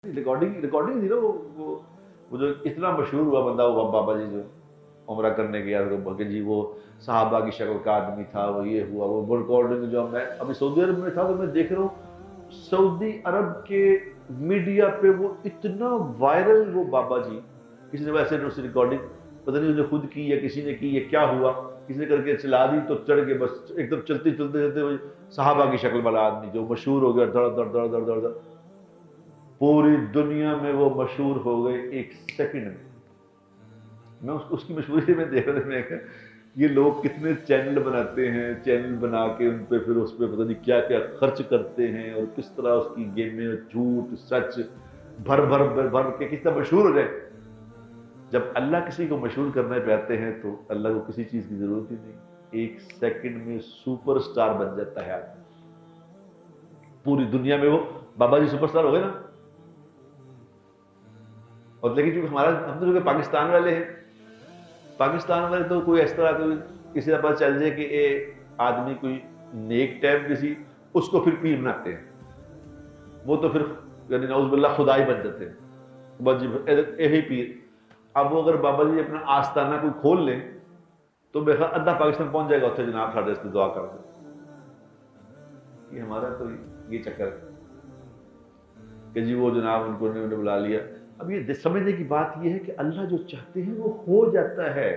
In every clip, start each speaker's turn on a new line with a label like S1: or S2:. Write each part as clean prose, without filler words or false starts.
S1: Recording थी ना वो जो इतना मशहूर हुआ बंदा, वो बाबा जी जो उम्रा करने गया तो कि जी वो सहाबा की शक्ल का आदमी था, वो ये हुआ वो रिकॉर्डिंग। जो मैं अभी सऊदी अरब में था तो मैं देख रहा हूँ सऊदी अरब के मीडिया पे वो इतना वायरल वो बाबा जी, किसी ने वैसे उसकी रिकॉर्डिंग पता नहीं उसने खुद की या किसी ने की, ये क्या हुआ, किसी ने करके चला दी तो चढ़ के बस एकदम चलते चलते चलते सहाबा की शक्ल वाला आदमी जो मशहूर हो गया, दर दर दर दर दर दर, पूरी दुनिया में वो मशहूर हो गए एक सेकंड में। मैं उसकी मशहूरी में देख रहे थे, ये लोग कितने चैनल बनाते हैं, चैनल बना के उन पे फिर उस पर पता नहीं क्या क्या खर्च करते हैं और किस तरह उसकी गेमें झूठ सच भर भर भर भर के किस तरह मशहूर हो जाए। जब अल्लाह किसी को मशहूर करने पे आते हैं तो अल्लाह को किसी चीज की जरूरत ही नहीं, एक सेकंड में सुपरस्टार बन जाता है आदमी। पूरी दुनिया में वो बाबा जी सुपरस्टार हो गए ना। और लेकिन जो हमारा हम तो जो पाकिस्तान वाले हैं, पाकिस्तान वाले तो कोई इस तरह कोई किसी का पता चल जाए कि ये आदमी कोई नेक टाइप किसी, उसको फिर पीर बनाते हैं। वो तो फिर यानी नौजुबिल्लाह खुदा ही बन जाते हैं, बस जी यही पीर। अब वो अगर बाबा जी अपना आस्ताना कोई खोल लें तो मेरा अद्धा पाकिस्तान पहुंच जाएगा उत्थे, जनाब साढ़े से दुआ कर दो। ये हमारा तो ये चक्कर है कि जी वो जनाब उन्होंने बुला लिया। अब ये समझने की बात ये है कि अल्लाह जो चाहते हैं वो हो जाता है।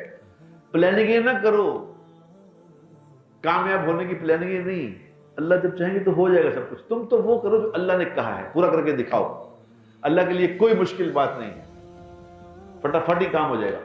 S1: प्लानिंग ये ना करो, कामयाब होने की प्लानिंग ये नहीं, अल्लाह जब चाहेंगे तो हो जाएगा सब कुछ। तुम तो वो करो जो अल्लाह ने कहा है, पूरा करके दिखाओ। अल्लाह के लिए कोई मुश्किल बात नहीं है, फटाफट ही काम हो जाएगा।